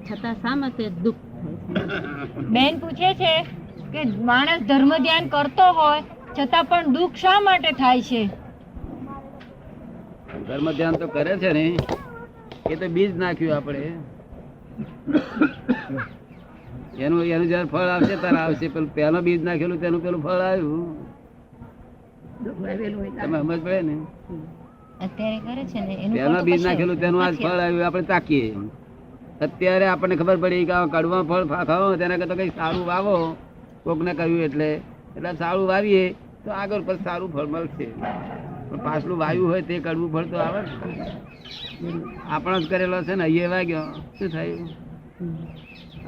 છતાં શા માટે દુઃખ થાય છે? બેન પૂછે છે કે માણસ ધર્મ ધ્યાન કરતો હોય છતાં પણ દુઃખ શા માટે થાય છે? ધર્મ ધ્યાન તો કરે છે ને, એ તો બીજ નાખ્યું આપણે. એનું જયારે ફળ આવશે ત્યારે આવશે. પેલું પહેલો બીજ નાખેલું તેનું પેલું ફળ આવ્યું. તમે સમજ પડે ને? અત્યારે કરે છે ને એનું પહેલો બીજ નાખેલું તેનું આજ ફળ આવ્યું. આપણે તાકીએ અત્યારે આપણને ખબર પડી કે કડવા ફળ ખાઓ તેના કરતા કઈ સારું વાવો. કોક ને કહ્યું એટલે સારું વાવીએ તો આગળ પર સારું ફળ મળશે. પણ પાછલું વાયુ હોય તે કડવું ફળ તો આવે ને. આપણો જ કરેલો છે ને અહીંયા વાગ્યો શું થયું?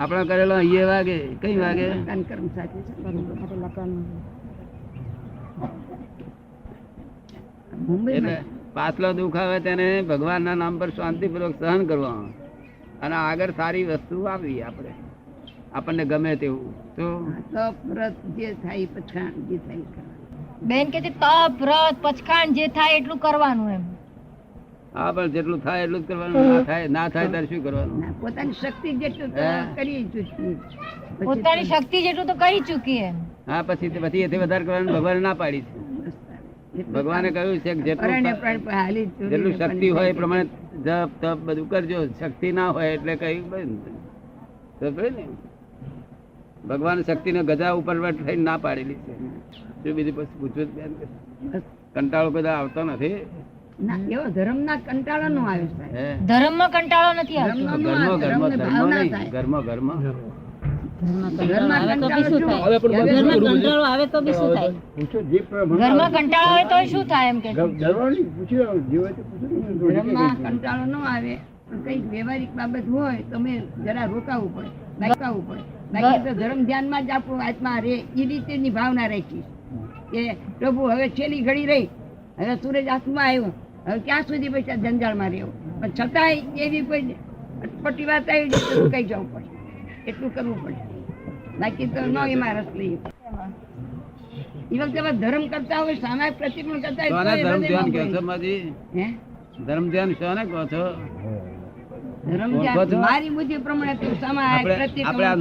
આપણો કરેલો અહીંયા વાગે કઈ વાગે? એટલે પાછલો દુઃખ આવે તેને ભગવાન ના નામ પર શાંતિપૂર્વક સહન કરવા અને આગળ સારી વસ્તુ આપવી. આપણે આપણને ગમે તેવું તો બેન કે તપ વ્રત પચખાંડ જે થાય એટલું કરવાનું એમ. હા, પણ જેટલું થાય એટલું જ કરવાનું. ના થાય ત્યારે શું કરવાનું? પોતાની શક્તિ જેટલું કરી ચૂકી. પોતાની શક્તિ જેટલું તો કરી ચૂકી એમ. હા, પછી એથી વધારે કરવાનું ભગવાને ના પાડી છે. ભગવાને કહ્યું છે કે જેટલું શક્તિ હોય એ પ્રમાણે જપ તપ બધું કરજો. શક્તિ ના હોય એટલે કઈ ને ભગવાન શક્તિ ને ગજા ઉપર થઈને ના પાડેલી છે. શું બીજું પછી પૂછવું? કંટાળો કદા આવતો નથી. એવો ધર્મ ના કંટાળો નો આવે. ધર્મ માં કંટાળો નથી આવતો. ઘરમાં ઘરમાં કંટાળો આવે તો બી શું થાય? ઘરમાં કંટાળો હોય તો શું થાય એમ કે ધર્મમાં કંટાળો ન આવે પણ કઈ વ્યવહારિક બાબત હોય તો મેં જરા રોકાવું પડે. બાકી તો ધર્મ ધ્યાનમાં જ આપણું આત્મા રે એ રીતે ની ભાવના રાખી કે પ્રભુ હવે છેલ્લી ઘડી રહી, હવે સૂરજ હાથમાં આવ્યો, હવે ક્યાં સુધી પૈસા જંજાળમાં રહેવું. પણ છતાંય એવી કોઈ અટપટી વાત આવી જાય તો કઈ જવું પડે. એટલું કરવું પડે. બાકી તો ન એમાં રસ લઈએ. એ વખતે ધર્મ કરતા હોય સામા પ્રતિક્રમણ કરતા હોય ધર્મ ધ્યાન કહો છો માજી? ધર્મ ધ્યાન શોને કહો છો? ધર્મ ધ્યાન મારી બુદ્ધિ પ્રમાણે સામા આપણે આ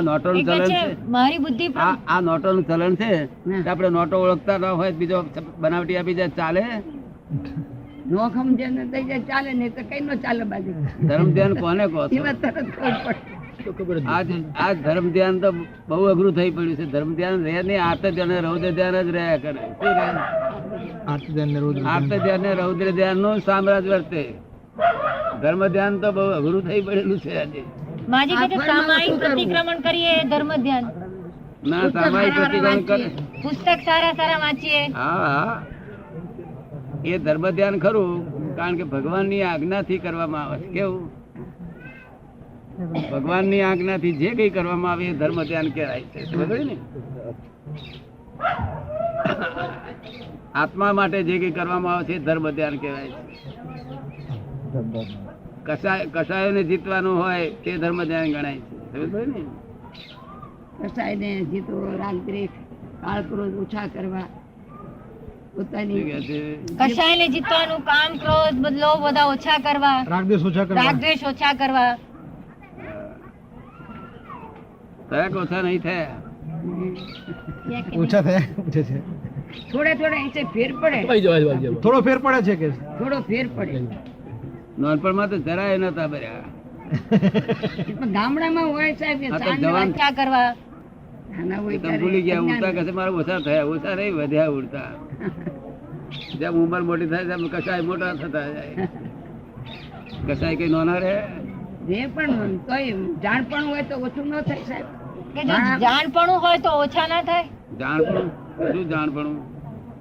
નોટોનું ચલણ છે. મારી બુદ્ધિ આ નોટોનું ચલણ છે. આપણે નોટો ઓળખતા ન હોય બીજો બનાવટી આપી જાય ચાલે? નો સમજે ને થઈ જાય ચાલે ને તો કઈ નો ચાલે. બાજુ ધર્મ ધ્યાન કોને કહો છો? એમાં તરત ખબર પડે. આજ ધર્મ ધ્યાન તો બહુ અઘરું થઈ પડ્યું છે. ધર્મ ધ્યાન રહે નહીં, આર્ત ધ્યાન રૌદ્ર ધ્યાન જ રહ્યા કરે. આર્ત ધ્યાન ને રૌદ્ર ધ્યાન નું સામ્રાજ્ય વર્તે. ધર્મ ધ્યાન તો બહુ અઘરું થઈ પડેલું છે આજે. માજી કે સામાયિક પ્રતિક્રમણ કરીએ ધર્મ ધ્યાન. ના, સામાયિક પ્રતિક્રમણ કરે. પુસ્તક સારા વાંચીએ. હા, એ ધર્મ ધ્યાન ખરું. કારણ કે ભગવાનની આજ્ઞાથી કરવામાં આવે છે. કેવું? ભગવાનની આજ્ઞાથી જે કઈ કરવામાં આવે એ ધર્મ ધ્યાન કહેવાય છે. સમજ ને? આત્મા માટે જે કઈ કરવામાં આવે છે એ ધર્મ ધ્યાન કહેવાય છે. કસાયોને જીતવાનું હોય તે ધર્મ ધ્યાન ગણાય છે. સમજ ને? કસાયને જીતો, રાગ દ્વેષ, કાળ ક્રોધ ઓછા કરવા, પોતાની કશાયને જીતવાનું, કામ ક્રોધ બદલો બધા ઓછા કરવા, રાગ દ્વેષ ઓછા કરવા. કયા ઓછા નહીં થયા? ઓછા થયા પૂછે છે. થોડા એસે ફેર પડે. થોડો ફેર પડે છે કે થોડો ફેર પડે. નાનપણમાં તો જરાય નતા બર્યા. ગામડામાં હોય સાહેબ ઓછા કરવા. ભૂલી ગયા. ઉડતા કશે મારા ઓછા થયા. ઓછા નહીં વધ્યા ઉડતા. જેમ ઉંમર મોટી થાય તેમ કસાય મોટા થતા જાય. કસાય કઈ નાના રહે? જે પણ તોય જાણપણ હોય તો ઓછું ન થાય સાહેબ. કે જો જાણપણું હોય તો ઓછા ના થાય. જાણપણું શું?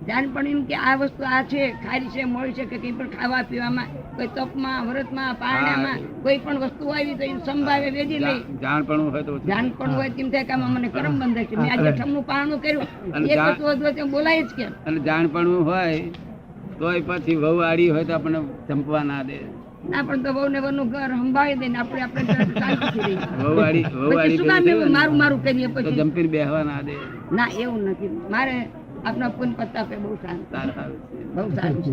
જાણપણ એમ કે આ વસ્તુ આ છે, ખારી છે, મોળી છે, કે કઈ પણ ખાવા પીવામાં, કોઈ તપમાં, વ્રતમાં, પારણામાં કોઈ પણ વસ્તુ આવી તો એ સંભાવે વેજી લઈ. જાણપણું હોય તો જાણપણ હોય તેમ થાય કે આમાં મને કરમ બંધાય છે, મેં આજે ઠમનું પારણું કર્યું, એક વસ્તુ બોલાય જ કેમ? અને જાણપણું હોય તોય પછી વહુ આડી હોય તો આપણને ચંપવા ના દે. ના, પણ તો વહુ ને વહુનું ઘર સંભાળી દે ને આપણે શાંતિથી રહીએ. વહુ આડી મારું કરીએ પછી જંપીને બેહવા ના દે. ના, એવું નથી. મારે આપણા પૂન પત્તા બહુ સારું બહુ સારું છે.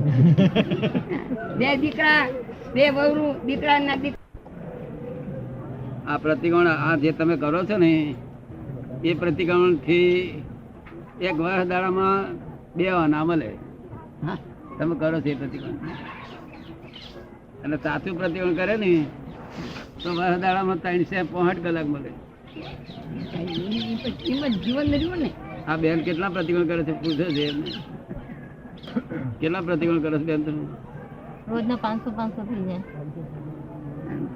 બે દીકરા, બે વહુ દીકરા ના આ પ્રતિક્રમણ આ જે તમે કરો છો ને એ પ્રતિક્રમણ થી એક વર્ષ દાડામાં 2 આના મળે. તમે કરો છો એ પ્રતિક્રમણ અને સાચું પ્રતિક્રમણ કરે ને તો વર્ષ દાડામાં 365 કલાક મળે. જીવન રહ્યું ને. આ બેન કેટલા પ્રતિક્રમણ કરે છે પૂછો છે એમને કેટલા પ્રતિક્રમણ કરે છે બેન તમે? રોજના 500 થઈ જાય.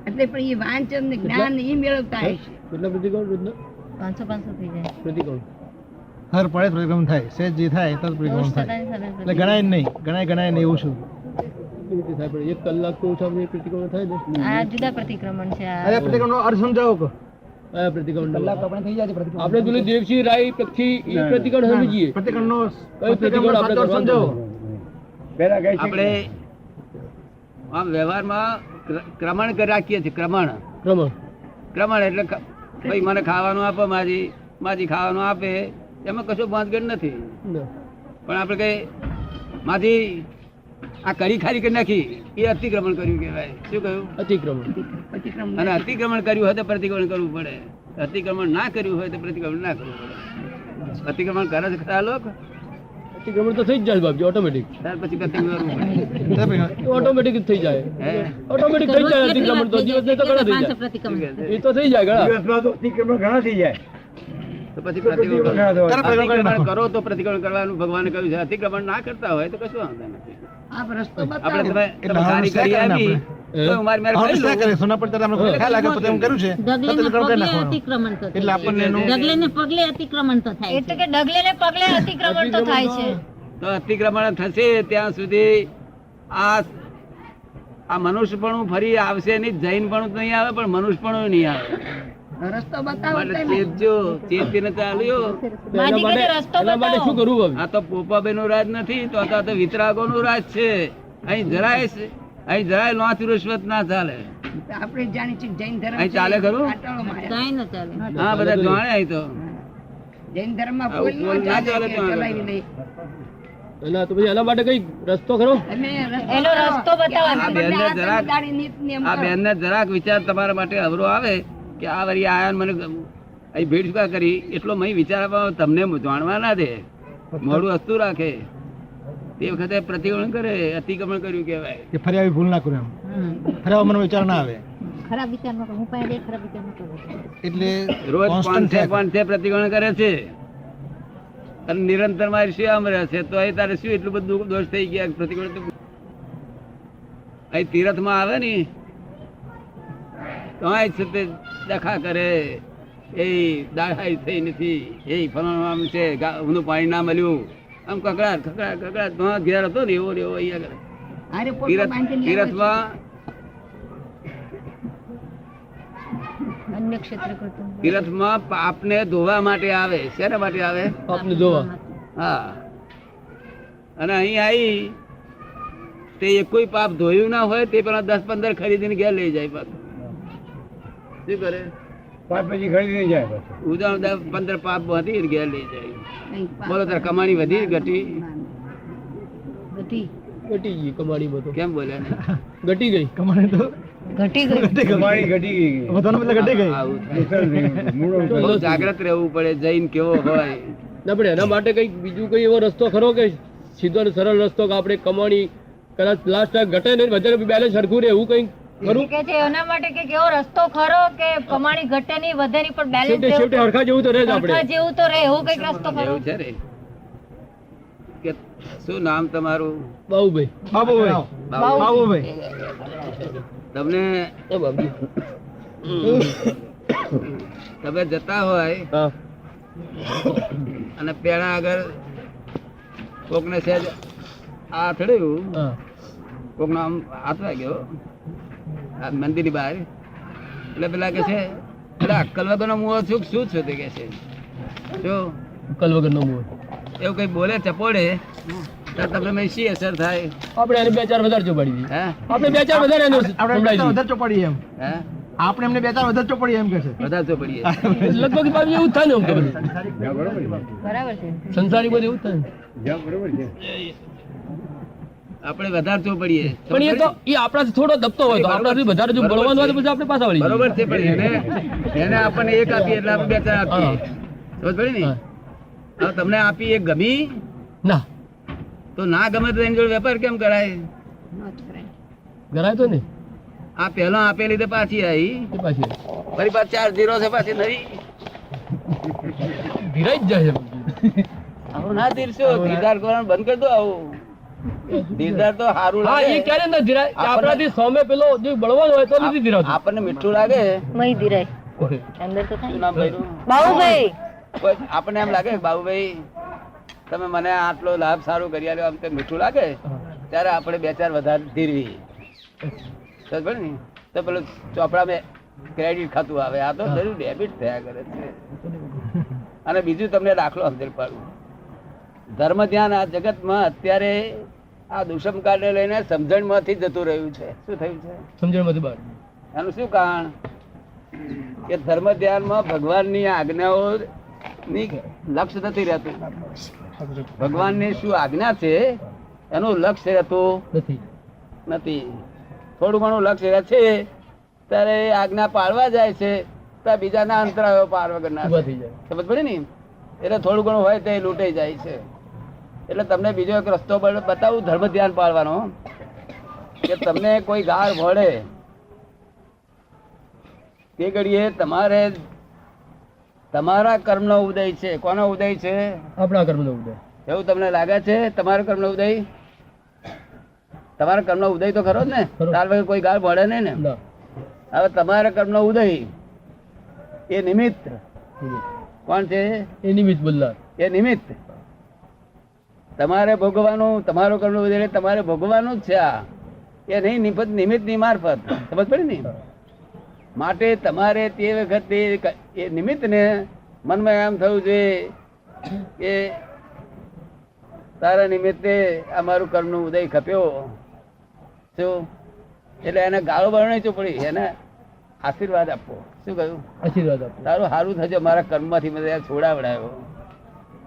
એટલે પણ એ વાંચન ને જ્ઞાન એ મેળવતા હશે. કેટલા પ્રતિક્રમણ રોજના? 500 થઈ જાય. પ્રતિક્રમણ હર પડે પ્રતિક્રમણ થાય, સેજ જે થાય તો પ્રતિક્રમણ થાય. એટલે ગણાય નહીં, ગણાય નહીં એવું શું? કેવી રીતે થાય? પણ 1 કલાક તો ઓછામાં ઓછું પ્રતિક્રમણ થાય ને. આ જુદા પ્રતિક્રમણ છે. અરે પ્રતિક્રમણનો અર્થ સમજાવો કો. આ પ્રતિક્રમણ કલાક આપણે થઈ જાય પ્રતિક્રમણ. આપણે પેલું દેવસિંહ રાય પક્ષી એ પ્રતિક્રમણ સમજીએ. પ્રતિક્રમણનો પ્રતિક્રમણ આપણે સમજાવો. આપણે આમ વ્યવહારમાં ક્રમણ કરી રાખીએ છીએ. ક્રમણ એટલે ભાઈ મને ખાવાનું આપો, માજી ખાવાનું આપે, એમાં કશો બાંધગઢ નથી. પણ આપણે કઈ માજી આ કઢી ખાલી કરી નાખી એ અતિક્રમણ કર્યું કહેવાય. શું કહ્યું? અતિક્રમણ. અને અતિક્રમણ કર્યું હોય તો પ્રતિક્રમણ કરવું પડે, અતિક્રમણ ના કર્યું હોય તો પ્રતિક્રમણ ના કરવું પડે. અતિક્રમણ કરે છે ખરા લોક? અતિક્રમણ તો થઈ જ જાય બાપજી, ઓટોમેટિક. ત્યાર પછી પ્રતિક્રમણ કરવું પડે. ઓટોમેટિક થઈ જાય. ઓટોમેટિક થઈ જાય અતિક્રમણ તો. દિવસ તો ઘણા થઈ જાય. એ તો થઈ જાય ઘણા. દિવસમાં તો અતિક્રમણ ઘણા થઈ જાય. તો પછી પ્રતિક્રમણ કરો તો પ્રતિક્રમણ કરવાનું ભગવાને કહ્યું છે. અતિક્રમણ ના કરતા હોય તો કશું વાંધો નથી. આપણે તમે સારી કરી આપી તો મારી મારી કરી લો. સોના પર તમને ખ્યાલ લાગે તો એમ કર્યું છે. ડગલે ને પગલે અતિક્રમણ તો થાય. એટલે કે ડગલે ને પગલે અતિક્રમણ તો થાય છે. તો અતિક્રમણ થશે ત્યાં સુધી આ મનુષ્યપણું ફરી આવશે નહીં. જૈનપણું નહીં આવે પણ મનુષ્યપણું નહીં આવે. રસ્તો બતાવો. ચેતીને ચાલ્યો. શું કરવું? આ તો પોપાબેન નું રાજ નથી, તો આ તો વિતરાગો નું રાજ છે. અહીં જરાય લોચ રૂશ્વત ના ચાલે. આપણે જાણી છીએ જૈન ધર્મ અહીં ચાલે ખરું? કાંઈ ન ચાલે. હા, બધા જાણે અહીં તો જૈન ધર્મ માં આવું કોઈ કોઈ ના ચાલે તો ચલાવી નહીં. એના તો પછી એના માટે કઈ રસ્તો ખરો? એનો રસ્તો બતાવો. આ બેન ને જરાક વિચાર તમારા માટે અવરો આવે કે આ વળી આયા મને અહીં ભેટ શું કરી, એટલો મહી વિચાર તમને જાણવા ના દે, મોડું હસતું રાખે. તે વખતે પ્રતિક્રમણ કરે, અતિક્રમણ કર્યું કહેવાય. કે ફરી આવી ભૂલ ના કરું એમ. ફરી આવો મને વિચાર ના આવે. ખરાબ વિચાર ન કરો. હું પાસે ખરાબ વિચાર ન કરું. એટલે રોજ 500 પ્રતિક્રમણ કરે છે અને નિરંતર મારી સેવામાં રહે છે. તો અહીં તારે શું એટલું બધું દોષ થઈ ગયા? પ્રતિક્રમણ તો અહીં તીરથમાં આવે ને તો અહીં છે તે દખા કરે, એ દાઢાઈ થઈ નથી, એ ફલાણું આમ છે, ઊંધું પાણી ના મળ્યું, આમ કકડાટ તો ઘેર હતો ને એવો અહીંયા તીરથમાં. અન્ય ક્ષેત્ર કરતું. તીરથમાં પાપને ધોવા માટે આવે. શેના માટે આવે? પાપને ધોવા. હા. અને અહીં આવી તે કોઈ પાપ ધોયું ના હોય તે પેલા 10-15 ખરીદીને ઘેર લઈ જાય. પાછું શું કરે? પાપ પછી ખરીદી જાય. ઉદાહરણ 10-15 પાપ વધી ઘેર લઈ જાય. બોલો તાર કમાણી વધી ઘટી? ઘટી ગઈ કમાણી બધું. કેમ બોલ્યા ને? ઘટી ગઈ કમાણી તો. ઘટી ગઈ. કમાણી ઘટી ગઈ. બધાનો મતલબ ઘટી ગઈ. બહુ જાગ્રત રહેવું પડે. જૈન કેવો હોય ના પડે. એના માટે કઈ બીજું કઈ એવો રસ્તો ખરો કે સીધો ને સરળ રસ્તો કે આપણે કમાણી કદાચ લાસ્ટ ઘટે ને વધારે બેલેન્સ સરખું રહે એવું કઈ ખરું? કે છે એના માટે કે કેવો રસ્તો ખરો કે કમાણી ઘટે નહીં વધે નહીં પણ બેલેન્સ છેવટે હરખા જેવું તો રહે જ આપણે. હરખા જેવું તો રહે એવું કઈક રસ્તો ખરો? એવું છે રે. કે શું નામ તમારું? બાબુભાઈ. તમને તમે જતા હોય અને પેલા આગળ કોકને સહેજ આ થડ્યું, કોક નો આમ હાથ વાગ્યો મંદિર ની બહાર, એટલે પેલા કે છે એટલે અક્કલ વગર નો મુઓ શું શું છે તે કે છે શું અક્કલ વગર નો મુઓ એવું કઈ બોલે ચપોડે તો તમને શી અસર થાય? આપણે એને 2-4 વધારે ચોપાડી દઈએ. હે આપણે 2-4 વધારે એને વધારે ચોપાડીએ એમ. હે આપણે એમને 2-4 વધારે ચોપાડીએ એમ કે છે. વધારે ચોપડીએ લગભગ બાજુ એવું જ થાય ને એમ કે બધું. બરાબર છે. સંસારી બધું એવું જ થાય ને. આપણે વધારે ચોપડીએ. પણ એ તો એ આપણાથી થોડો દબતો હોય તો આપણાથી વધારે જો બળવાન હોય તો પછી આપણે પાછા વળી બરોબર છે, પણ એને આપણને એક આપીએ એટલે આપણે બે ચાર આપીએ. સમજ પડી ને? હવે તમને આપી એક ગમી ના તો ના ગમે તો એની જોડે વેપાર કેમ કરાય? ગરાય તો ને આ પહેલા આપેલી તો પાછી આવી, એ પાછી ફરી પાછી 4 0 છે પાછી નવી. ધીરાઈ જ જાય છે. આવું ના ધીરશો, ધીરધાર કરવાનું બંધ કરી દો. આવું ધીરધાર તો સારું હા એ લાગે. ક્યારે ના ધીરાય કે આપણાથી સામે પેલો જે બળવાન હોય તો નથી ધીરાતું. આપણને મીઠું લાગે. મહી ધીરાય અંદર તો શું નામ ભાઈનું? બાબુભાઈ કોઈ આપણને એમ લાગે કે બાબુભાઈ તમે મને આટલો લાભ સારું કરી આલ્યો, આમ તો મીઠું લાગે, ત્યારે આપણે બે ચાર વધારે ધીરવી. સમજ પડી ને? તો પેલું ચોપડામાં ક્રેડિટ ખાતું આવે, આ તો જરૂર ડેબિટ થયા કરે છે. અને બીજું તમને દાખલો સમજણ પાડું. ધર્મ ધ્યાન આ જગતમાં અત્યારે આ દુષ્મકાળને લઈને સમજણમાંથી જતું રહ્યું છે. શું થયું છે? સમજણમાંથી બહાર. એનું શું કારણ? કે ધર્મ ધ્યાનમાં ભગવાનની આજ્ઞાઓ ની લક્ષ્ય નથી રહેતું. ભગવાનની શું આજ્ઞા છે એનું લક્ષ્ય રહેતું નથી. થોડું ઘણું લક્ષ્ય રહે છે ત્યારે આજ્ઞા પાળવા જાય છે, ત્યાં બીજાના અંતરાયો પાર વગરના સમજ પડી ને? એટલે થોડું ઘણું હોય તો એ લૂંટાઈ જાય છે. એટલે તમને બીજો એક રસ્તો બતાવું ધર્મ ધ્યાન પાળવાનો, કે તમને કોઈ ગાળ ભળે તે ઘડીએ તમારે તમારા કર્મનો ઉદય છે. કોનો ઉદય છે? આપણા કર્મનો ઉદય. એવું તમને લાગે છે? તમારા કર્મનો ઉદય? તમારા કર્મનો ઉદય તો ખરો જ ને? ત્યાર વગર કોઈ ગાળ ભળે નહીં ને. હવે તમારા કર્મનો ઉદય એ નિમિત્ત. કોણ છે એ? નિમિત્ત બોલનાર. એ નિમિત્ત. તમારે ભોગવાનું, તમારો કર્મનો ઉદય એટલે તમારે ભોગવાનું જ છે. આ એ નહીં નિમિત્ત ની મારફત. સમજ પડી ને? માટે તમારે તે વખતે એ નિમિત્ત ને મનમાં એમ થયું છે કે તારા નિમિત્તે અમારું કર્મનો ઉદય ખપ્યો. શું? એટલે એને ગાળો બાળો નહીં ચોપડી, એને આશીર્વાદ આપો. શું કહ્યું? આશીર્વાદ આપો. તારું સારું થશે, મારા કર્મમાંથી મને છોડાવડાયો.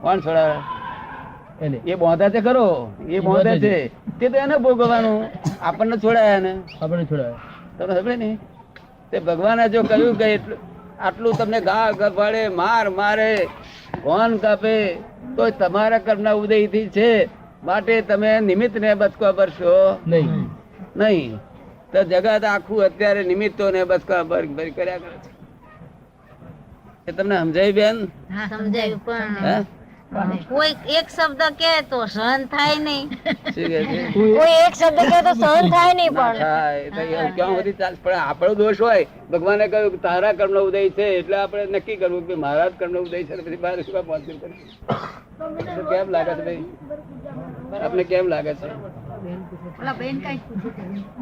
કોણ છોડાવે? એને. એ બોંધા છે ખરો, એ બોંધે છે તે તો એને ભોગવવાનું. આપણને છોડાયા ને આપણને છોડાય. તમને ખબર ને? તે ભગવાને જો કહ્યું કે આટલું તમને ગા ગફાડે, માર મારે, ભોન કાપે, તો તમારા કર્મના ઉદયથી છે. માટે તમે નિમિત્ત ને બચકા ભરશો નહીં. તો જગત આખું અત્યારે નિમિત્તો ને બચકા ભરી કર્યા કરે છે. એ તમને સમજાય બેન? સમજાયું. હે? પણ કોઈ એક શબ્દ કે તો સહન થાય નહીં. શું કહે છે? કોઈ એક શબ્દ કહે તો સહન થાય નહીં. ના પણ થાય. તો એવું ક્યાં સુધી ચાલશે? પણ આપણો દોષ હોય. ભગવાને કહ્યું કે તારા કર્મનો ઉદય છે એટલે આપણે નક્કી કરવું કે મારા જ કર્મનો ઉદય છે. પછી બહાર શું પહોંચ્યું કરે? તો કેમ લાગે છે ભાઈ? આપને કેમ લાગે છે?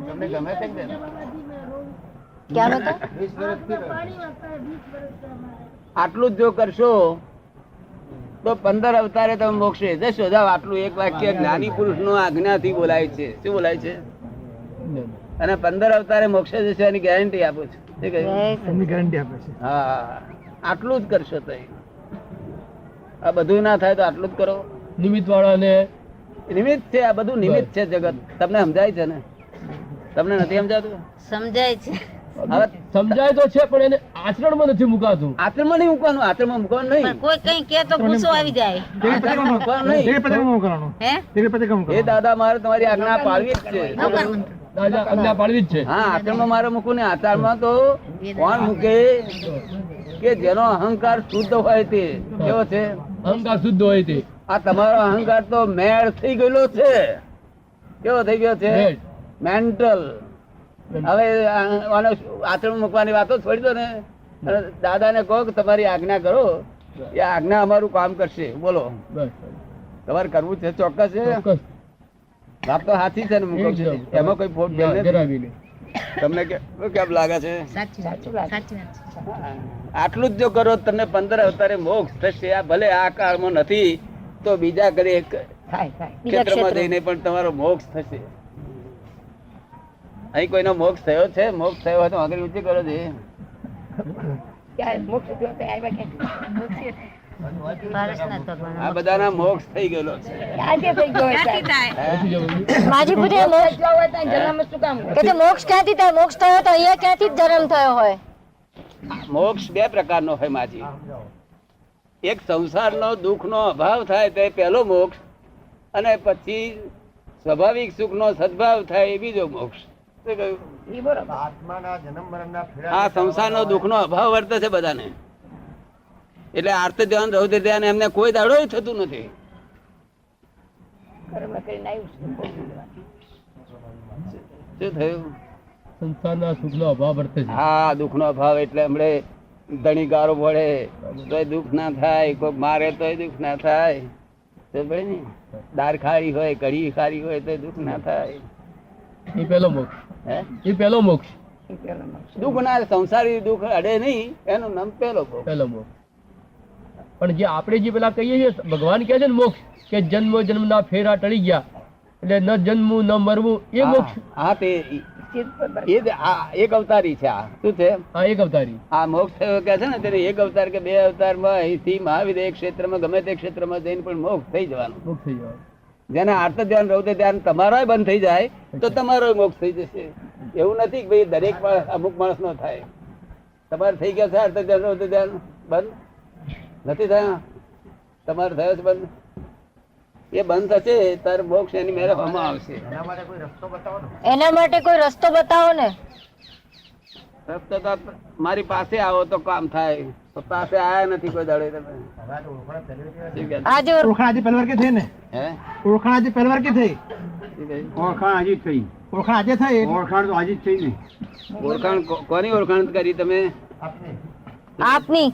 તમને ગમે છે ને? ક્યાં નતો? આટલું જ જો કરશો તો 15 અવતારે તમે મોક્ષે જશો. જાવ, આટલું એક વાક્ય જ્ઞાની પુરુષ નો આજ્ઞાથી બોલાય છે. શું બોલાય છે? અને 15 અવતારે મોક્ષે જશે એની ગેરંટી આપું છું. શું કહ્યું? ગેરંટી આપે છે. હા, આટલું જ કરશો તો. આ બધું ના થાય તો આટલું જ કરો. નિમિત્ત વાળાને નિમિત્ત છે, આ બધું નિમિત્ત છે જગત. તમને સમજાય છે ને? તમને નથી સમજાતું? સમજાય છે. હવે સમજાય તો છે પણ એને આચરણમાં નથી મુકાતું. આચરણમાં નહીં મૂકવાનું. આચરણમાં મૂકવાનું પણ નહીં. કોઈ કઈ કે તો ગુસ્સો આવી જાય. આચરણમાં મૂકવાનું નહીં. હે? એ દાદા મારે તમારી આજ્ઞા પાળવી જ છે. દાદા આજ્ઞા પાડવી જ છે. હા, આચરણમાં મારે મૂકવું ને. આચારમાં તો કોણ મૂકે? કે જેનો અહંકાર શુદ્ધ હોય તે. કેવો છે? અહંકાર શુદ્ધ હોય તે. આ તમારો અહંકાર તો મેળ થઈ ગયેલો છે. કેવો થઈ ગયો છે? મેન્ટલ. હવે આચરણ મૂકવાની વાતો છોડી દો ને. દાદા ને કહો કે તમારી આજ્ઞા કરો, એ આજ્ઞા અમારું કામ કરશે. બોલો, તમારે કરવું છે? ચોક્કસ છે? વાત તો સાચી છે ને? મૂકો છે એમાં કોઈ ફોટ નથી. તમને કેમ લાગે છે? આટલું જ જો કરો તમને 15 અવતારે મોક્ષ થશે. આ ભલે આ કાળમાં નથી તો બીજા ઘરે ક્ષેત્રમાં જઈને પણ તમારો મોક્ષ થશે. અહીં કોઈનો મોક્ષ થયો છે? મોક્ષ થયો હોય તો આગળ ઊંચી કરો છે. પારસનાથ ભગવાન. આ બધાના મોક્ષ થઈ ગયેલો છે. ક્યાંથી થઈ ગયો સાહેબ? માજી પૂછે મોક્ષ જો હોય તો જન્મ શું કામ કે છે મોક્ષ ક્યાંથી થાય? મોક્ષ થયો તો અહીંયા ક્યાંથી જ જન્મ થયો હોય? મોક્ષ બે પ્રકારનો હોય માજી. એક સંસારનો દુઃખનો અભાવ થાય તે પહેલો મોક્ષ, અને પછી સ્વાભાવિક સુખનો સદભાવ થાય એ બીજો મોક્ષ. શું કહ્યું? ઈ બરોબર. આ સંસારનો દુઃખનો અભાવ વર્તે છે બધાને, એટલે આર્ત ધ્યાન રૌદ્ર ધ્યાન એમને કોઈ દાડો થતું નથી. કર્મ કરીને આવ્યું છે. શું થયું? સંસારના સુખનો અભાવ વર્તે છે. હા, દુઃખનો અભાવ એટલે હમણે ધણી ગારો પડે તોય દુઃખ ના થાય, કોઈ મારે તોય દુઃખ ના થાય. સમજે ને? દાળ ખારી હોય, કઢી ખારી હોય તો દુઃખ ના થાય. એ પહેલો મોક્ષ. હે? એ પહેલો મોક્ષ. દુઃખ ના, સંસારી દુઃખ અડે નહીં, એનું નામ પેલો મોક્ષ. પહેલો મોક્ષ. પણ જે આપણે જે પેલા કહીએ છીએ, ભગવાન કહે છે ને મોક્ષ, કે જન્મ જન્મના ફેરા ટળી ગયા એટલે ન જન્મવું ન મરવું, એ મોક્ષ. હા, તે એ જ આ એક અવતારી છે. આ શું છે? હા, એક અવતારી. આ મોક્ષ થયો કે છે ને તેને એક અવતાર કે બે અવતારમાં અહીંથી મહાવીર એક ક્ષેત્રમાં ગમે તે ક્ષેત્રમાં જઈને પણ મોક્ષ થઈ જવાનું. મોક્ષ થઈ જવાનું. જેને આર્ત ધ્યાન રૌદ્ર ધ્યાન તમારો બંધ થઈ જાય તો તમારો મોક્ષ થઈ જશે. એવું નથી કે ભાઈ દરેક માણસ, અમુક માણસ નો થાય. તમારે થઈ ગયા છે આર્ત ધ્યાન રૌદ્ર ધ્યાન બંધ નથી થયા? તમારે થયો છે બંધ? એ બંધ થશે તારે મોક્ષ એની મેરે હમણાં આવશે. એના માટે કોઈ રસ્તો બતાવો ને. રસ્તો તો મારી પાસે આવો તો કામ થાય. તો પાસે આયા નથી કોઈ દાડે તમે. આજે ઓળખાણ આજે પહેલી વાર કે થઈ ને? હે? ઓળખાણ આજે પહેલી વાર કે થઈ? શું કહ્યું? ઓળખાણ આજે જ થઈ. ઓળખાણ આજે થઈ? ઓળખાણ તો આજે જ થઈ ને. ઓળખાણ કોની ઓળખાણ કરી તમે? આપની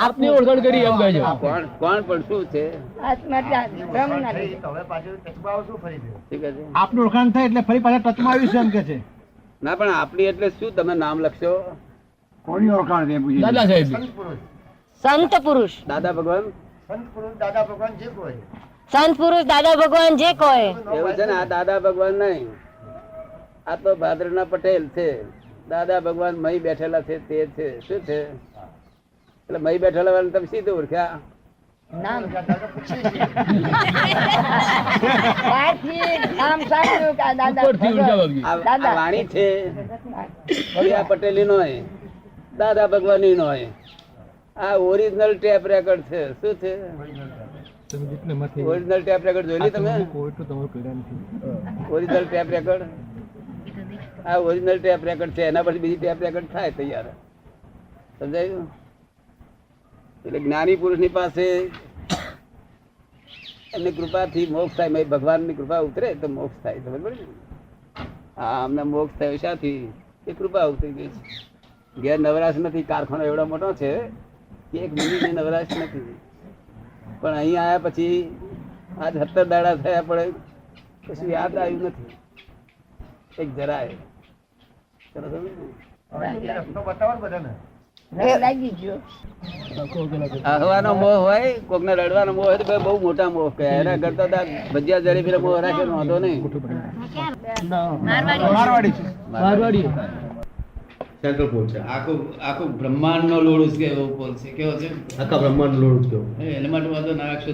આપની ઓળખાણ કરી એમ કહે છે. કોણ કોણ પણ શું છે? આત્મા બ્રહ્મના રીતે. શું કહે છે? આપની ઓળખાણ થઈ એટલે ફરી પાછા ટચમાં આવ્યું છે એમ કે છે. ના, પણ આપણી એટલે શું? તમે નામ લખશો? કોની ઓળખાણ છે પૂછી? દાદા સાહેબ. સંત પુરુષ. દાદા ભગવાન સંત પુરુષ દાદા ભગવાન જે કહે. એવું છે ને? આ દાદા ભગવાન નહીં, આ તો ભાદરના પટેલ છે. દાદા ભગવાન મહી બેઠેલા છે તે છે. શું છે? એટલે મહી બેઠેલા વાળાને તમે સીધું ઓળખ્યા? નામ બહારથી નામ સાંભળ્યું કે આ દાદા ઉપરથી ઉલટા વાગ્યું. આ વાણી છે વળી આ પટેલી નો હોય, દાદા ભગવાન નો હોય. આ ઓરિજિનલ ટેપ રેકોર્ડ છે. શું છે? ઓરિજિનલ ટેપ રેકોર્ડ જોઈ લી તમે? ઓરિજિનલ ટેપ રેકોર્ડ, આ ઓરિજિનલ ટેપ રેકોર્ડ છે. એના પછી બીજી ટેપ રેકોર્ડ થાય તૈયાર. સમજાયું? એટલે જ્ઞાની પુરુષની પાસે એમની કૃપાથી મોક્ષ થાય. ભગવાનની કૃપા ઉતરે તો મોક્ષ થાય. સમજ પડે ને? હા, અમને મોક્ષ થયો શાથી? એ કૃપા ઉતરી ગઈ છે. ઘેર નવરાશ નથી. કારખાનો એવડો મોટો છે કે એક મિનિટની નવરાશ નથી. પણ અહીં આવ્યા પછી આજ 17 દાડા થયા પડે કશું યાદ આવ્યું નથી એક જરાય. લાગી ગયો. હવાનો મોહ હોય, કોકને રડવાનો મોહ હોય તો બહુ મોટા મોહ કહે. એના કરતા તો ભજીયા જલેબી મોહ રાખે વાંધો નહીં. મારવાડી છે. મારવાડી. સેન્ટ્રલ પોલ છે. આખું બ્રહ્માંડ નો લોડ છે. એવો પોલ છે. કેવો છે? આખા બ્રહ્માંડ લોડ થયો. એના માટે વાંધો ના રાખશો.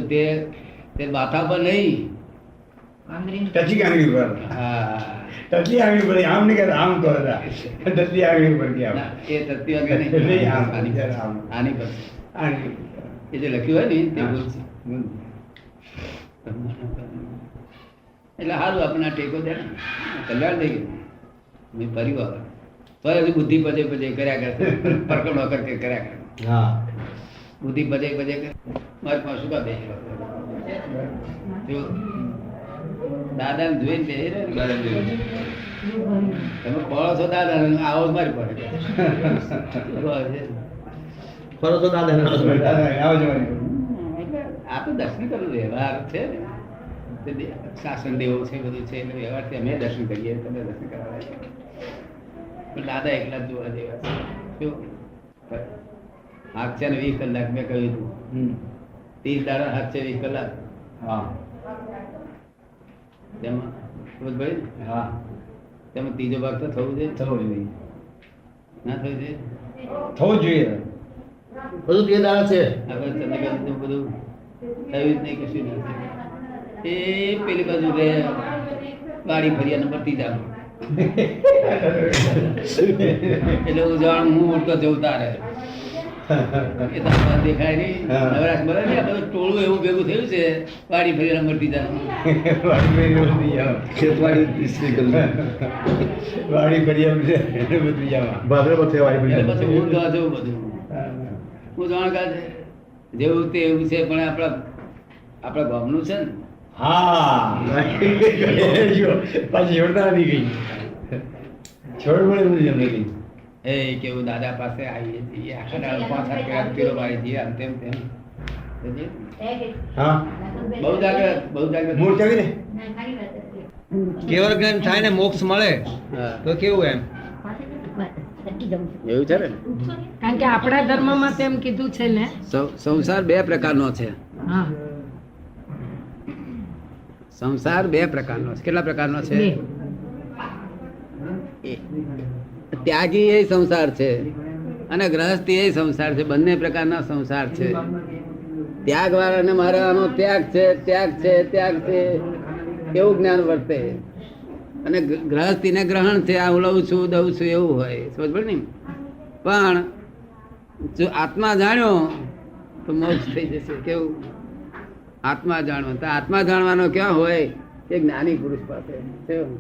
તે માથા પર નહીં. ટચી આંગળી પર. હા, ટચી આંગળી પર આમ નહીં કહેતા, આમ તો હતા. ટચી આંગળી પર ગયા. ના, એ તત્વી આગળ નહીં. નહીં, આમ. આની પર. આમ. આની પર. આંગળી. એ જે લખ્યું હોય ને તે બોલ છે. એટલે સારું આપણે આ ટેકો દે ને કલ્યાણ થઈ ગયું. મેં ફરી વાર તો હજુ બુદ્ધિ પજે પજે કર્યા કરશે. પરકડો કરકે કર્યા કરે. હા. બુદ્ધિ પજે પજે કરે. મારે પાસે શું કા બે દાદા ને જોઈને બેસી રહે ને દાદા જોઈને. તમે ખોળો છો દાદા આવો મારી પડે. ફરો તો દાદા આવો જ આ તો દર્શન કરવું વ્યવહાર છે ને. શાસન દેવો છે બધું છે એટલે વ્યવહારથી અમે દર્શન કરીએ, તમે દર્શન કરાવે. પણ દાદા એકલા જ જોવા જેવા છે. શું હાથ છે ને 20 કલાક મેં કહ્યું હતું. 30 દાડા હાથ છે 20 કલાક. હા. તેમાં ભાઈ હા. તેમાં ત્રીજો ભાગ તો થવું જોઈએ. થવો જોઈએ. ના થવું જોઈએ. થવું જોઈએ. બધું તે દાળ છે. આપણે ચંદ્રકાંતનું બધું થયું જ નહીં, કશું નથી. એ પેલી બાજુ રે વાડી ફરિયા નંબર 3 એટલે હું જાણ હું ઉડતો જઉં તારે એ તો દેખાય નહીં. નવરાશ મળે ને આ બધું ટોળું એવું ભેગું થયું છે વાડી ફરિયા નંબર 3 વાડી ફરિયા ભાદરવા છે વાળી એટલે પડી. પછી હું તો જઉં બધું હું જાણ કાઢ જેવું તે એવું છે પણ આપણા ગામનું છે ને. હા પાછી છોડતા નથી ગઈ, છોડ મળે નથી એમને ગઈ. એ કેવું દાદા પાસે આવીએ છીએ આખા દાડો 5-7 કલાક ફેરો મારી છીએ આમ તેમ તેમ. હા બહુ જાગ્રત મૂળ ચાવી ને કેવળ જ્ઞાન થાય ને મોક્ષ મળે હા. તો કેવું એમ? એવું છે ને. કારણ કે આપણા ધર્મમાં તેમ કીધું છે ને. સંસાર 2 પ્રકારનો છે. હા સંસાર 2 પ્રકારનો છે. કેટલા પ્રકારનો છે? ત્યાગી એ સંસાર છે અને ગ્રહસ્થી એ સંસાર છે. બંને પ્રકારના સંસાર છે. ત્યાગ વાળાને મારે આનો ત્યાગ છે એવું જ્ઞાન વર્તે અને ગ્રહસ્થીને ગ્રહણ છે, આ હું લઉં છું દઉં છું એવું હોય. સમજ પડે ને. પણ જો આત્મા જાણ્યો તો મોક્ષ થઈ જશે. કેવું? આત્મા જાણવો. તો આત્મા જાણવાનો ક્યાં હોય? એ જ્ઞાની પુરુષ પાસે. કેવું?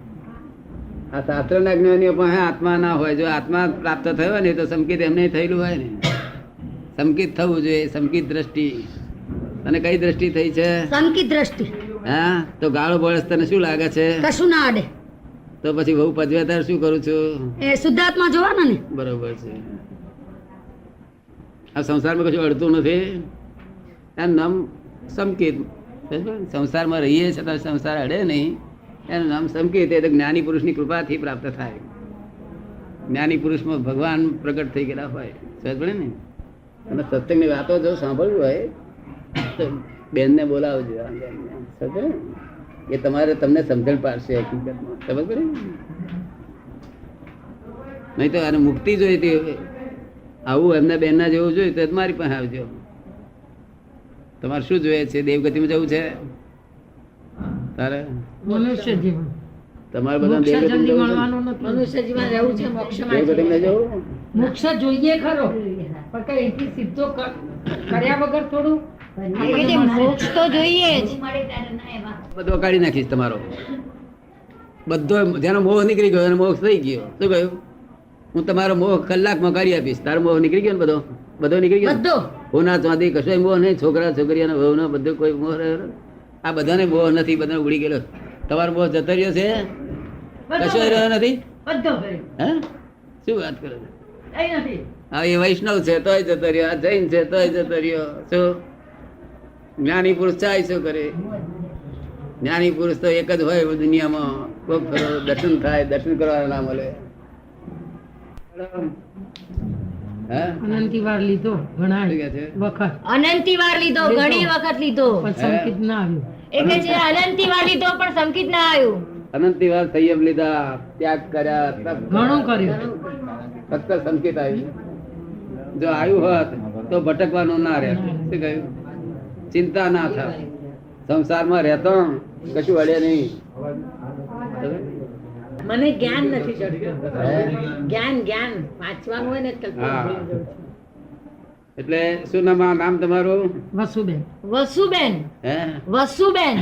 આ શાસ્ત્રના જ્ઞાનીઓ પાસે આત્મા ના હોય. જો આત્મા પ્રાપ્ત થયો ને તો સંકિત એમને થયેલું હોય ને. સંકિત થવું જોઈએ, સંકિત દ્રષ્ટિ. અને કઈ દ્રષ્ટિ થઈ છે? સંકિત દ્રષ્ટિ. હા, તો ગાળો બળસ તને શું લાગે છે? કશું ના આડે. તો પછી બહુ પજવેદાર શું કરું છું? એ શુદ્ધાત્મા જોવાના ને. બરોબર છે. આ સંસારમાં કશું અડતું નથી. એનું નામ સંકેત. સંસારમાં રહીએ છતાં સંસાર અડે નહીં એનું નામ સંકેત. એ તો જ્ઞાની પુરુષની કૃપાથી પ્રાપ્ત થાય. જ્ઞાની પુરુષમાં ભગવાન પ્રગટ થઈ ગયેલા હોય. સમજ પડે ને. અને સત્સંગની વાતો જો સાંભળવી હોય તો બેનને બોલાવજો. સમજ પડે ને? એ તમારે તમને સમજણ પાડશે હકીકતમાં. સમજ પડે ને? નહીં તો આને મુક્તિ જોઈતી આવું એમના બેનના જેવું જોયું તો મારી પાસે આવજો. તમારે શું જોઈએ છે? દેવગતિમાં જવું છે તારે? મનુષ્ય જીવન. તમારે બધા દેવગતિમાં જવું છે? મનુષ્ય જીવન રહેવું છે મોક્ષમાં. દેવગતિમાં જવું? મોક્ષ જોઈએ ખરો પણ કઈ એથી સીધો કર્યા વગર થોડું મોક્ષ તો જોઈએ જ. બધો કાઢી નાખીશ તમારો. બધો જેનો મોહ નીકળી ગયો એનો મોક્ષ થઈ ગયો. શું કહ્યું? હું તમારો મોહ કલાકમાં કાઢી આપીશ. તારો મોહ નીકળી ગયો ને બધો નીકળી ગયો. બધો હોના ચાંદી કશો મોહ નહીં. છોકરા છોકરીઓનો વહુનો બધો કોઈ મોહ રહ્યો? આ બધાને મોહ નથી. બધા ઉડી ગયેલો. તમારો મોહ જતો રહ્યો છે? કશો રહ્યો નથી. બધો હે શું વાત કરો છો? કઈ નથી. હા, એ વૈષ્ણવ છે તોય જતો રહ્યો, આ જૈન છે તોય જતો રહ્યો. શું જ્ઞાની પુરુષ ચાય શું કરે? જ્ઞાની પુરુષ તો એક જ હોય દુનિયામાં. કોક દર્શન થાય, દર્શન કરવાના ના મળે. અનંતી વાર લીધો ઘણા શું કહે છે? વખત. અનંતી વાર લીધો ઘણી વખત લીધો પણ સંકિત ના આવ્યું. એ કે છે અનંતી વાર લીધો પણ સંકિત ના આવ્યું. અનંતી વાર સંયમ લીધા, ત્યાગ કર્યા, તપ ઘણું કર્યું. ફક્ત સંકેત આવ્યું. જો આવ્યું હોત તો ભટકવાનું ના રહે. શું કહ્યું? ચિંતા ના થાય. સંસારમાં રહેતો કશું અડે નહીં. મને જ્ઞાન નથી ચડતું. જ્ઞાન વાંચવાનું હોય ને હા. એટલે શું નામ તમારું? વસુબેન. વસુબેન. હે વસુબેન.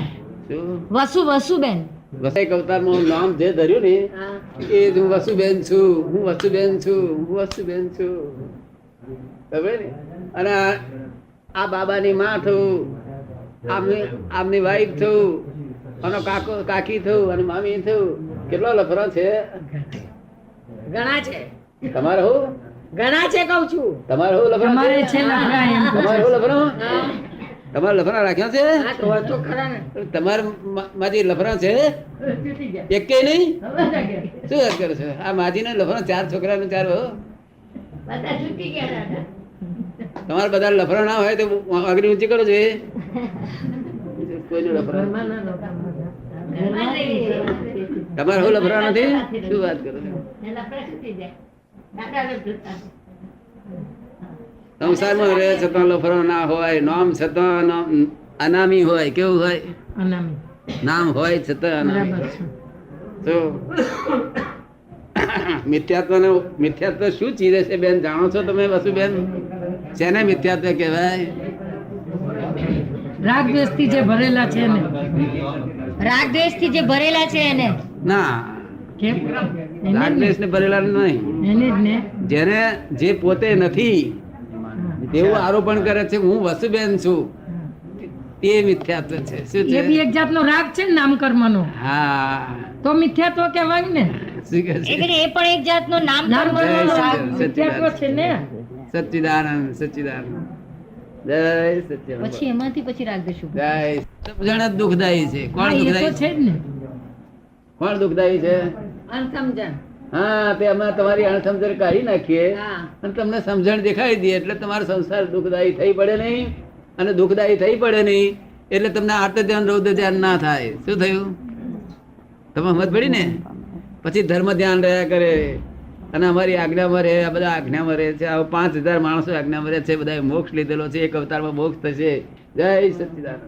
શું વસુબેન. વસાઈ અવતારમાં નામ જે ધર્યું ને એ જ હું વસુબેન છું, હું વસુબેન છું, હું વસુબેન છું. ખબર ને? અને આ બાબાની માં થયું, આમની વાઈફ થયું, આનો કાકી થયું અને મામી થયું. કેટલો લફરો છે? ઘણા છે. તમારે હું ઘણા છે કઉ છું. તમારે હું લફરો તમારે છે લફરા એમ. તમારે હું લફરો? તમારે લફરા રાખ્યા છે? હા તો હોય તો ખરા ને. તમારે માજી લફરા છે એક કે નહીં? શું વાત કરો છો? આ માજી ને લફરા 4 છોકરા ને 4 તમારે બધા લફરા ના હોય તો આગળ ઊંચી કરો છો. કોઈનું લફરા તમારે હું લફરા નથી? શું વાત કરો છો? સંસારમાં રહે છતાં લફરો ના હોય, નામ છતાં અનામી હોય. કેવું હોય? અનામી. નામ હોય છતાં અનામી. બરાબર છે. તો મિથ્યાત્વ શું ચીજ છે બેન, જાણો છો તમે વસુબેન? શેને મિથ્યાત્વ કહેવાય? રાગ દ્વેષથી જે ભરેલા છે ને. રાગ દ્વેષ થી જે ભરેલા છે એને. ના, કેમ? રાગદ્વેષ ને ભરેલા નહીં. એને જ ને. જેને જે પોતે નથી તેવું આરોપણ કરે છે હું વસુબેન છું, તે મિથ્યાત્વ છે. શું એ બી છે? એક જાતનો રાગ છે ને નામ કર્મનો. હા, તો મિથ્યાત્વ કહેવાય ને. શું કહે છે? એ પણ એક જાતનું નામ નામ જય કર્મનો રાગ સચ્ચિદાનંદ. મિથ્યાત્વ છે ને. સચ્ચિદાનંદ સચ્ચિદાનંદ જય સચ્ચિદાનંદ પછી એમાંથી પછી રાગ દ્વેષ ઉભો. જય. સમજણ જ દુઃખદાયી છે. કોણ હા, એ તો દુઃખદાયી છે છે? જ ને. કોણ દુઃખદાયી છે? અણસમજણ. હા, તે અમે તમારી અણસમજણ કાઢી નાખીએ હા. અને તમને સમજણ દેખાડી દઈએ એટલે તમારો સંસાર દુઃખદાયી થઈ પડે નહીં. અને દુઃખદાયી થઈ પડે નહીં એટલે તમને આર્ત ધ્યાન રૌદ્ર ધ્યાન ના થાય. શું થયું? તમે સમજ પડી ને? પછી ધર્મ ધ્યાન રહ્યા કરે અને અમારી આજ્ઞામાં રહે. આ બધા આજ્ઞામાં રહે છે. આ 5000 માણસો આજ્ઞામાં રહે છે. બધા મોક્ષ લીધેલો છે. એક અવતારમાં મોક્ષ થશે. જય સચ્ચિદાનંદ.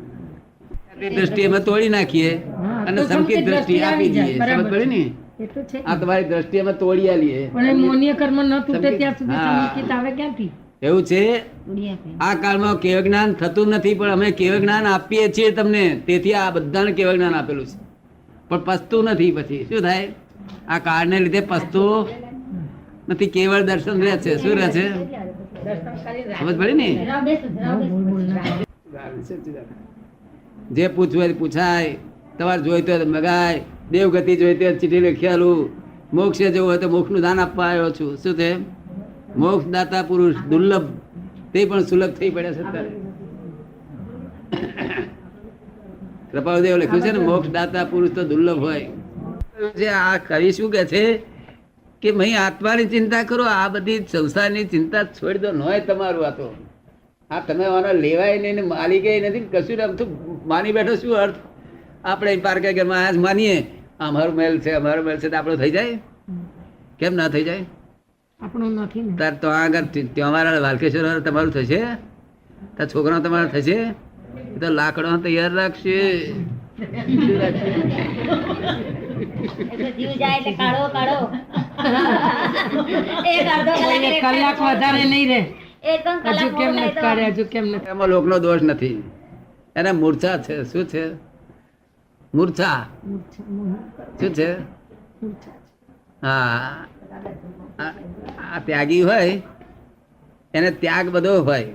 આપણી દ્રષ્ટિ અમે તોડી નાખીએ હા, અને તો સંકિત દ્રષ્ટિ આપી દઈએ. બરાબર સમજ પડી ને? એ તો છે. આ તમારી દ્રષ્ટિ અમે તોડી આલીએ. પણ એ મોનીય કર્મ ન તૂટે ત્યાં સુધી હા. સંકેત આવે ક્યાંથી? એવું છે. ઉડી આપે. આ કાળમાં કેવ જ્ઞાન થતું નથી પણ અમે કેવ જ્ઞાન આપીએ છીએ તમને. તેથી આ બધાને કેવ જ્ઞાન આપેલું છે પણ પસતું નથી. પછી શું થાય? આ કાળને લીધે પસતું નથી, કેવળ દર્શન રહે છે. શું રહે છે? સમજ પડી ને? જે પૂછવું હોય તે પૂછાય, તમારે જોઈતો હોય તો મગાય, દેવગતિ જોઈતી હોય તો ચીઠી લખી આલું, મોક્ષે જવું હોય તો મોક્ષનું દાન આપવા આવ્યો છું. શું છે? મોક્ષ દાતા પુરુષ દુર્લભ, તે પણ સુલભ થઈ પડ્યા છે અત્યારે. કૃપાળુદેવ લખ્યું છે ને, મોક્ષ દાતા પુરુષ તો દુર્લભ હોય. આ કવિ શું કે છે કે ભાઈ આત્માની ચિંતા કરો, આ બધી સંસારની ચિંતા છોડી દો. નોય તમારું આ તો, આ તમે આનો લેવાય નહીં ને માલિકે નથી કશું. આમ તો માની બેઠો શું અર્થ? આપણે પારકા ઘરમાં આજ માનીએ અમારું મહેલ છે, અમારો મહેલ છે, તો આપણો થઈ જાય? કેમ ના થઈ જાય? આપણું નથી ને. તાર તો આગળ ત્યાં અમારા વાલકેશ્વર તમારું થશે, તાર છોકરા તમારા થશે, એ તો લાકડો તૈયાર રાખશે. એટલે જીવ જાય એટલે કાઢો કાઢો. એક અડધો કલાક એક કલાક વધારે નહીં રહે. એક ત્રણ હજુ કલાક કેમ મોકલાય નથી તો. કાઢ્યા? હજુ કેમ નથી? એમાં લોકનો દોષ નથી, એને મૂર્છા છે. શું છે? મૂર્છા. શું છે? હા, આ ત્યાગી હોય એને ત્યાગ બધો હોય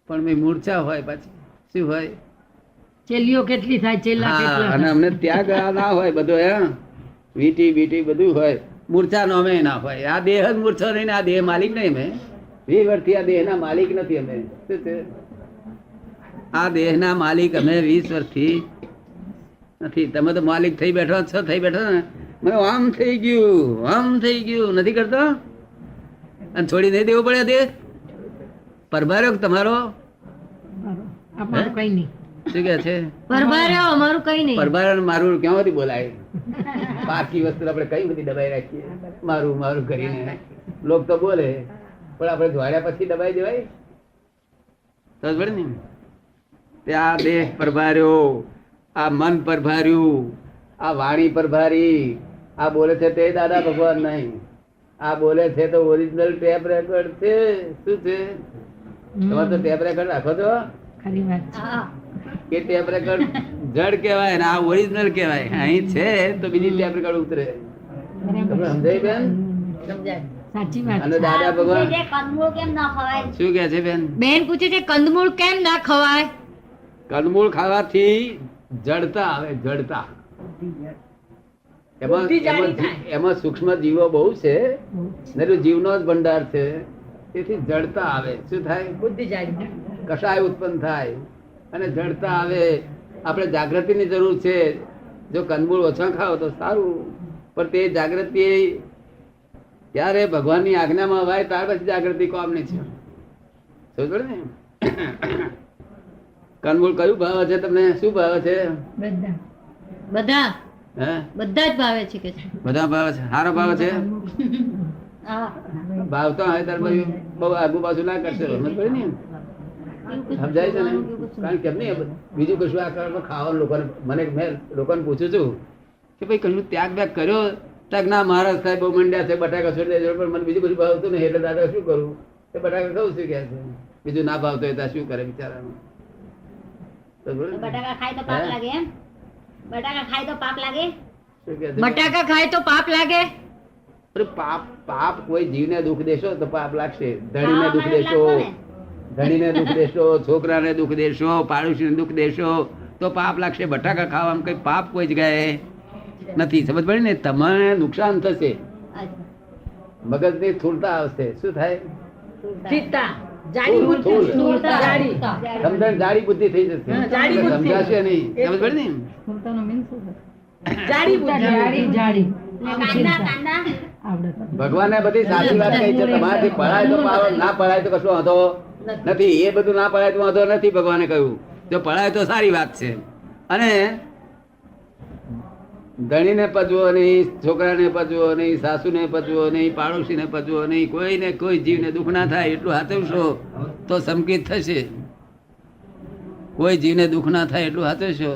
પણ મેં મૂર્છા હોય. પાછી શું હોય? ચેલીઓ કેટલી થાય? ચેલા હા, કેટલા અને થાય? અમને ત્યાગ આ ના હોય બધો. વીટી બીટી બધું હોય, મૂર્છા નો અમે ના હોય. આ દેહ જ મૂર્છા નહીં ને આ દેહ માલિક નહીં. અમે 20 વર્ષથી આ દેહના માલિક નથી. અમે શું છે? આ દેહના માલિક અમે 20 વર્ષથી નથી. તમે તો માલિક થઈ બેઠો છો, થઈ બેઠો ને. મને આમ થઈ ગયું, આમ થઈ ગયું નથી કરતો અને છોડી નહીં દેવું પડે. દેહ પરભાર્યો તમારો. આપણું કઈ નહીં. શું કે છે? પરભાર્યો અમારું કઈ નહીં. પરભાર મારું ક્યાંથી બોલાય? બાકી વસ્તુ આપણે કઈ બધી દબાઈ રાખીએ, મારું મારું કરીને. લોક તો બોલે પણ આપણે ધોળ્યા પછી દબાઈ દેવાય? સમજ પડે ને? ત્યાં દેહ પરભાર્યો, આ મન પરભાર્યું, આ વાણી પરભારી. આ બોલે છે તે દાદા ભગવાન નહીં, આ બોલે છે તો ઓરિજિનલ ટેપ રેકોર્ડ છે. શું છે? તમારે તો ટેપ રેકોર્ડ રાખો છો ખરી વાત છે. હા. કે ટેપ રેકોર્ડ જડ કહેવાય ને આ ઓરિજિનલ કહેવાય. અહીં છે તો બીજી ટેપ રેકોર્ડ ઉતરે. તમને સમજાય બેન? સમજાય. સાચી વાત અને છે. દાદા ભગવાન પૂછે છે, કંદમૂળ કેમ ના ખવાય? શું કે છે બેન? બેન પૂછે છે કંદમૂળ કેમ ના ખવાય? કંદમૂળ ખાવાથી જડતા આવે. જડતા એમાં બુદ્ધિ જાડી એમાં થાય. એમાં સૂક્ષ્મ જીવો બહુ છે ને જીવનો જ ભંડાર છે, તેથી જડતા આવે. શું થાય? બુદ્ધિ જાડી. કષાય ઉત્પન્ન થાય અને જડતા આવે. આપણે જાગૃતિની જરૂર છે. જો કંદમૂળ ઓછા ખાઓ તો સારું, પણ તે જાગૃતિ ત્યારે ભગવાનની આજ્ઞામાં અવાય ત્યાર પછી જાગૃતિ કોમની છે. સમજ પડે ને? કંદમૂળ કયું ભાવે છે તમને? શું ભાવે છે? બધા બધા હે? બધા જ ભાવે છે કે છે. બધા ભાવે છે? સારો ભાવે છે? હા. ભાવતા હોય ત્યારે પછી બહુ આગુ પાછું ના કરશે સમજ પડે ને સમજાય છે ને કારણ કે નહીં બીજું કશું આ કાળમાં ખાવાનું લોકોને મેં લોકોને પૂછું છું કે ભાઈ કશું ત્યાગ ব্যাગ કર્યો ત્યાગ ના મહારાજ સાહેબ બહુ મંડ્યા છે બટાકા છોડી દેજો પણ મને બીજું બધું ભાવતું નહીં એટલે દાદા શું કરું એ બટાકા ખાઉં છું કે છે બીજું ના ભાવતો હોય તો શું કરે બિચારાનું બટાકા ખાય તો પાપ લાગે એમ બટાકા ખાય તો પાપ લાગે શું કે છે? બટાકા ખાય તો પાપ લાગે અરે પાપ કોઈ જીવને દુઃખ દેશો તો પાપ લાગશે ધણીને દુઃખ દેશો ધણીને દુઃખ દેશો છોકરાને દુઃખ દેશો પાડોશીને દુઃખ દેશો તો પાપ લાગશે બટાકા ખાવામાં કઈ પાપ કોઈ જગ્યાએ નથી સમજ પડી ને તમને નુકસાન થશે મગજની સ્થૂળતા આવશે શું થાય ચિત્તા જાડી બુદ્ધિ થોડ. સ્થૂળતા, જાડી સમજણ જાડી બુદ્ધિ થઈ જશે હા, જાડી બુદ્ધિ. સમજાશે નહીં સમજ પડી ને જાડી બુદ્ધિ જાડી કાંદા કાંદા ભગવાને બધી સાચી વાત કહી છે તમારાથી પડાય તો પાડો ના પડાય તો કશું વાંધો નથી એ બધું ના પડાય તો વાંધો નથી ભગવાને કહ્યું જો પડાય તો સારી વાત છે અને ધણીને પજવો નહીં છોકરાને પજવો નહીં સાસુને પજવો નહીં પાડોશીને પજવો નહીં કોઈને કોઈ જીવને દુઃખ ના થાય એટલું હાથવશો તો સંકિત થશે કોઈ જીવને દુઃખ ના થાય એટલું હાથવશો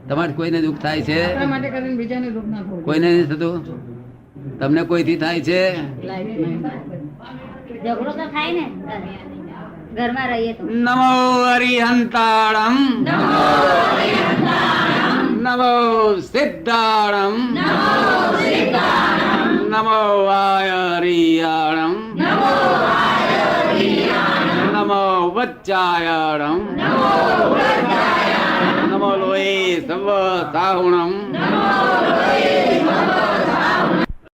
તમારે કોઈને દુઃખ થાય છે માટે કરીને બીજાને દુઃખ ના પડે કોઈને નથી થતું તમને કોઈથી થાય છે ઝઘડો તો થાય ને ઘરમાં રહીએ તો નમો હરિહંતાળમ નમો સિદ્ધાળમ નમો વાયરિયાળમ નમો વચ્ચાયાળમ નમો લોહી સવ સાહુણમ